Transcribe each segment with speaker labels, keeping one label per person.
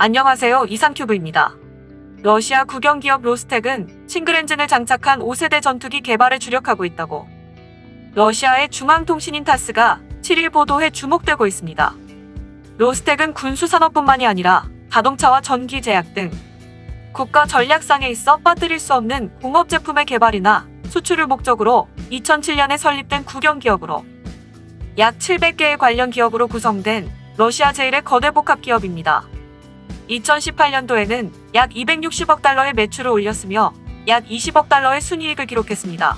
Speaker 1: 안녕하세요. 이상큐브입니다. 러시아 국영기업 로스텍은 싱글엔진을 장착한 5세대 전투기 개발에 주력하고 있다고 러시아의 중앙통신인 타스가 7일 보도해 주목되고 있습니다. 로스텍은 군수산업뿐만이 아니라 자동차와 전기 제약 등 국가 전략상에 있어 빠뜨릴 수 없는 공업 제품의 개발이나 수출을 목적으로 2007년에 설립된 국영기업으로 약 700개의 관련 기업으로 구성된 러시아 제1의 거대 복합기업입니다. 2018년도에는 약 260억 달러의 매출을 올렸으며 약 20억 달러의 순이익을 기록했습니다.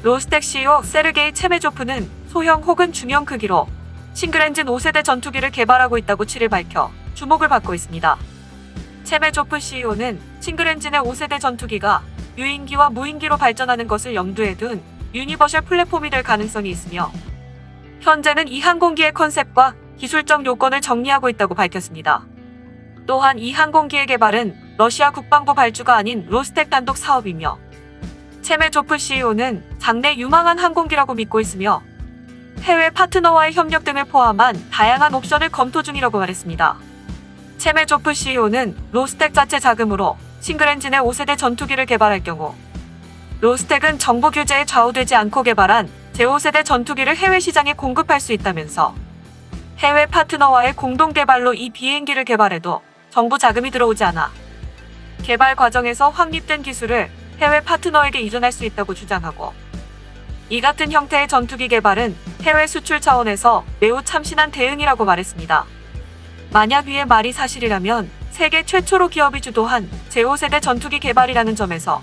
Speaker 1: 로스텍 CEO 세르게이 체메조프는 소형 혹은 중형 크기로 싱글엔진 5세대 전투기를 개발하고 있다고 7일 밝혀 주목을 받고 있습니다. 체메조프 CEO는 싱글엔진의 5세대 전투기가 유인기와 무인기로 발전하는 것을 염두에 둔 유니버셜 플랫폼이 될 가능성이 있으며 현재는 이 항공기의 컨셉과 기술적 요건을 정리하고 있다고 밝혔습니다. 또한 이 항공기의 개발은 러시아 국방부 발주가 아닌 로스텍 단독 사업이며 체메조프 CEO는 장래 유망한 항공기라고 믿고 있으며 해외 파트너와의 협력 등을 포함한 다양한 옵션을 검토 중이라고 말했습니다. 체메조프 CEO는 로스텍 자체 자금으로 싱글엔진의 5세대 전투기를 개발할 경우 로스텍은 정부 규제에 좌우되지 않고 개발한 제5세대 전투기를 해외 시장에 공급할 수 있다면서 해외 파트너와의 공동 개발로 이 비행기를 개발해도 정부 자금이 들어오지 않아 개발 과정에서 확립된 기술을 해외 파트너에게 이전할 수 있다고 주장하고 이 같은 형태의 전투기 개발은 해외 수출 차원에서 매우 참신한 대응이라고 말했습니다. 만약 위의 말이 사실이라면 세계 최초로 기업이 주도한 제5세대 전투기 개발이라는 점에서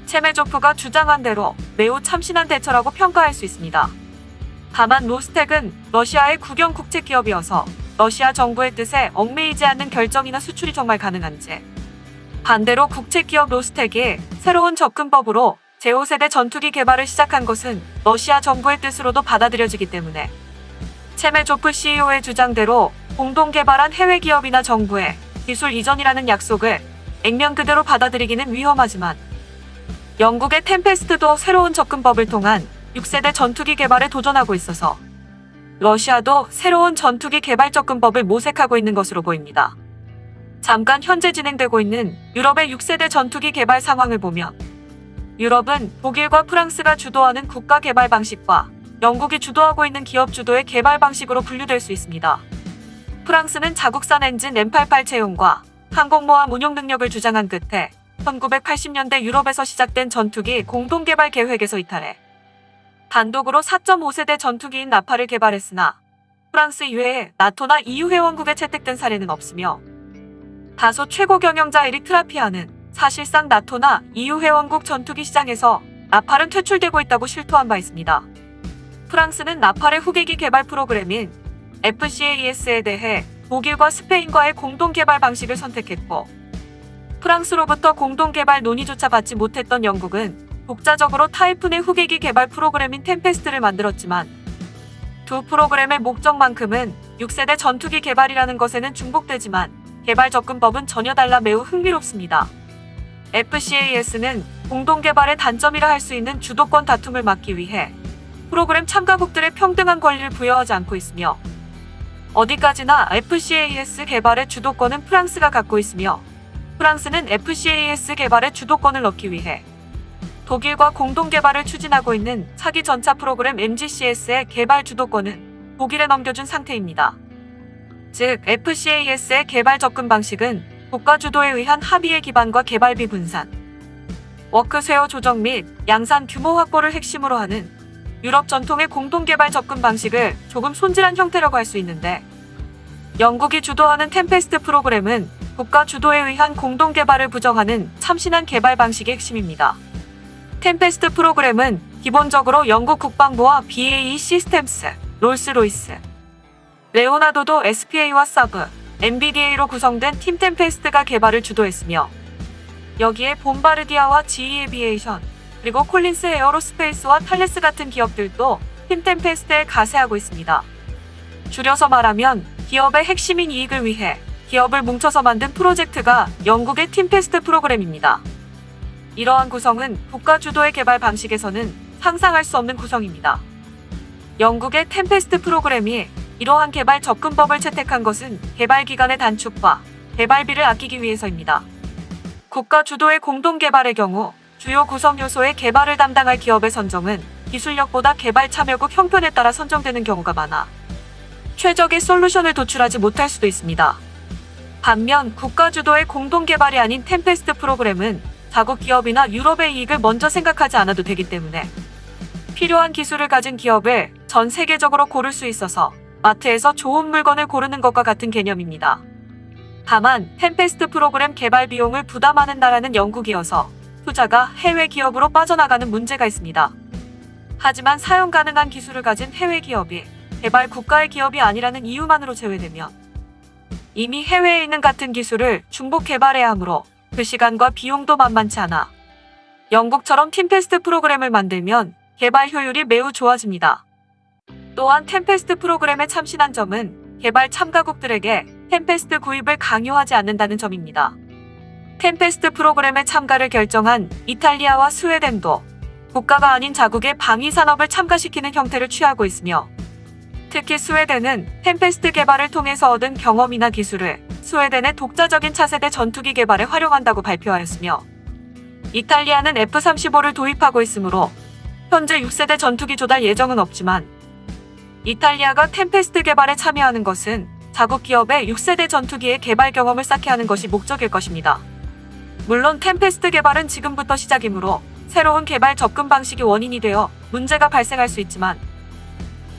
Speaker 1: 체메조프가 주장한 대로 매우 참신한 대처라고 평가할 수 있습니다. 다만 로스텍은 러시아의 국영 국책기업이어서 러시아 정부의 뜻에 얽매이지 않는 결정이나 수출이 정말 가능한지 반대로 국책기업 로스텍이 새로운 접근법으로 제5세대 전투기 개발을 시작한 것은 러시아 정부의 뜻으로도 받아들여지기 때문에 체메조프 CEO의 주장대로 공동 개발한 해외 기업이나 정부의 기술 이전이라는 약속을 액면 그대로 받아들이기는 위험하지만 영국의 템페스트도 새로운 접근법을 통한 6세대 전투기 개발에 도전하고 있어서 러시아도 새로운 전투기 개발 접근법을 모색하고 있는 것으로 보입니다. 잠깐 현재 진행되고 있는 유럽의 6세대 전투기 개발 상황을 보면 유럽은 독일과 프랑스가 주도하는 국가 개발 방식과 영국이 주도하고 있는 기업 주도의 개발 방식으로 분류될 수 있습니다. 프랑스는 자국산 엔진 M88 채용과 항공모함 운용 능력을 주장한 끝에 1980년대 유럽에서 시작된 전투기 공동 개발 계획에서 이탈해 단독으로 4.5세대 전투기인 나팔을 개발했으나 프랑스 이외에 나토나 EU 회원국에 채택된 사례는 없으며 다소 최고 경영자 에릭 트라피아는 사실상 나토나 EU 회원국 전투기 시장에서 나팔은 퇴출되고 있다고 실토한 바 있습니다. 프랑스는 나팔의 후계기 개발 프로그램인 FCAS에 대해 독일과 스페인과의 공동 개발 방식을 선택했고 프랑스로부터 공동 개발 논의조차 받지 못했던 영국은 독자적으로 타이푼의 후계기 개발 프로그램인 템페스트를 만들었지만 두 프로그램의 목적만큼은 6세대 전투기 개발이라는 것에는 중복되지만 개발 접근법은 전혀 달라 매우 흥미롭습니다. FCAS는 공동 개발의 단점이라 할 수 있는 주도권 다툼을 막기 위해 프로그램 참가국들의 평등한 권리를 부여하지 않고 있으며 어디까지나 FCAS 개발의 주도권은 프랑스가 갖고 있으며 프랑스는 FCAS 개발의 주도권을 넣기 위해 독일과 공동 개발을 추진하고 있는 차기 전차 프로그램 MGCS의 개발 주도권은 독일에 넘겨준 상태입니다. 즉 FCAS의 개발 접근 방식은 국가 주도에 의한 합의의 기반과 개발비 분산, 워크 쉐어 조정 및 양산 규모 확보를 핵심으로 하는 유럽 전통의 공동 개발 접근 방식을 조금 손질한 형태라고 할 수 있는데 영국이 주도하는 템페스트 프로그램은 국가 주도에 의한 공동 개발을 부정하는 참신한 개발 방식의 핵심입니다. 템페스트 프로그램은 기본적으로 영국 국방부와 BAE 시스템스, 롤스로이스, 레오나도도 SPA와 사브, MBDA로 구성된 팀 템페스트가 개발을 주도했으며 여기에 봄바르디아와 GE 에비에이션, 그리고 콜린스 에어로스페이스와 탈레스 같은 기업들도 팀 템페스트에 가세하고 있습니다. 줄여서 말하면 기업의 핵심인 이익을 위해 기업을 뭉쳐서 만든 프로젝트가 영국의 팀페스트 프로그램입니다. 이러한 구성은 국가 주도의 개발 방식에서는 상상할 수 없는 구성입니다. 영국의 템페스트 프로그램이 이러한 개발 접근법을 채택한 것은 개발 기간의 단축과 개발비를 아끼기 위해서입니다. 국가 주도의 공동 개발의 경우 주요 구성 요소의 개발을 담당할 기업의 선정은 기술력보다 개발 참여국 형편에 따라 선정되는 경우가 많아 최적의 솔루션을 도출하지 못할 수도 있습니다. 반면 국가 주도의 공동 개발이 아닌 템페스트 프로그램은 자국 기업이나 유럽의 이익을 먼저 생각하지 않아도 되기 때문에 필요한 기술을 가진 기업을 전 세계적으로 고를 수 있어서 마트에서 좋은 물건을 고르는 것과 같은 개념입니다. 다만 템페스트 프로그램 개발 비용을 부담하는 나라는 영국이어서 투자가 해외 기업으로 빠져나가는 문제가 있습니다. 하지만 사용 가능한 기술을 가진 해외 기업이 개발 국가의 기업이 아니라는 이유만으로 제외되면 이미 해외에 있는 같은 기술을 중복 개발해야 하므로 그 시간과 비용도 만만치 않아 영국처럼 템페스트 프로그램을 만들면 개발 효율이 매우 좋아집니다. 또한 템페스트 프로그램에 참신한 점은 개발 참가국들에게 템페스트 구입을 강요하지 않는다는 점입니다. 템페스트 프로그램에 참가를 결정한 이탈리아와 스웨덴도 국가가 아닌 자국의 방위 산업을 참가시키는 형태를 취하고 있으며 특히 스웨덴은 템페스트 개발을 통해서 얻은 경험이나 기술을 스웨덴의 독자적인 차세대 전투기 개발에 활용한다고 발표하였으며 이탈리아는 F-35를 도입하고 있으므로 현재 6세대 전투기 조달 예정은 없지만 이탈리아가 템페스트 개발에 참여하는 것은 자국 기업의 6세대 전투기의 개발 경험을 쌓게 하는 것이 목적일 것입니다. 물론 템페스트 개발은 지금부터 시작이므로 새로운 개발 접근 방식이 원인이 되어 문제가 발생할 수 있지만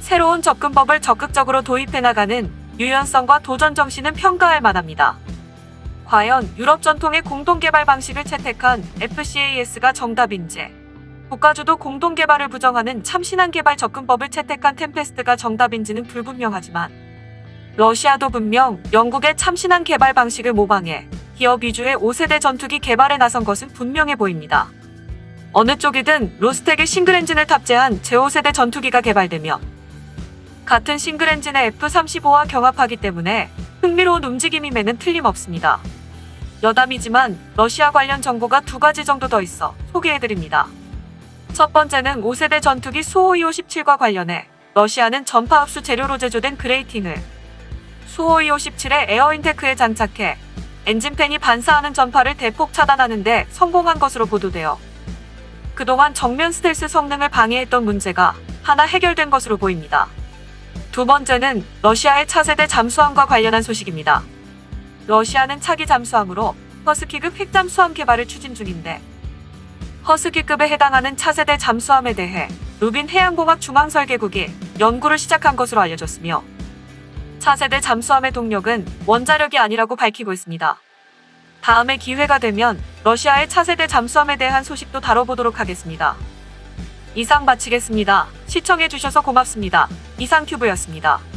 Speaker 1: 새로운 접근법을 적극적으로 도입해 나가는 유연성과 도전 정신은 평가할 만합니다. 과연 유럽 전통의 공동개발 방식을 채택한 FCAS가 정답인지 국가주도 공동개발을 부정하는 참신한 개발 접근법을 채택한 템페스트가 정답인지는 불분명하지만 러시아도 분명 영국의 참신한 개발 방식을 모방해 기업 위주의 5세대 전투기 개발에 나선 것은 분명해 보입니다. 어느 쪽이든 로스텍의 싱글엔진을 탑재한 제5세대 전투기가 개발되며 같은 싱글엔진의 F-35와 경합하기 때문에 흥미로운 움직임임에는 틀림없습니다. 여담이지만 러시아 관련 정보가 2가지 정도 더 있어 소개해드립니다. 첫 번째는 5세대 전투기 수호이 57과 관련해 러시아는 전파 흡수 재료로 제조된 그레이팅을 수호이 57의 에어인테크에 장착해 엔진팬이 반사하는 전파를 대폭 차단하는 데 성공한 것으로 보도되어 그동안 정면 스텔스 성능을 방해했던 문제가 하나 해결된 것으로 보입니다. 두 번째는 러시아의 차세대 잠수함과 관련한 소식입니다. 러시아는 차기 잠수함으로 허스키급 핵잠수함 개발을 추진 중인데 허스키급에 해당하는 차세대 잠수함에 대해 루빈 해양공학 중앙설계국이 연구를 시작한 것으로 알려졌으며 차세대 잠수함의 동력은 원자력이 아니라고 밝히고 있습니다. 다음에 기회가 되면 러시아의 차세대 잠수함에 대한 소식도 다뤄보도록 하겠습니다. 이상 마치겠습니다. 시청해주셔서 고맙습니다. 이상큐브였습니다.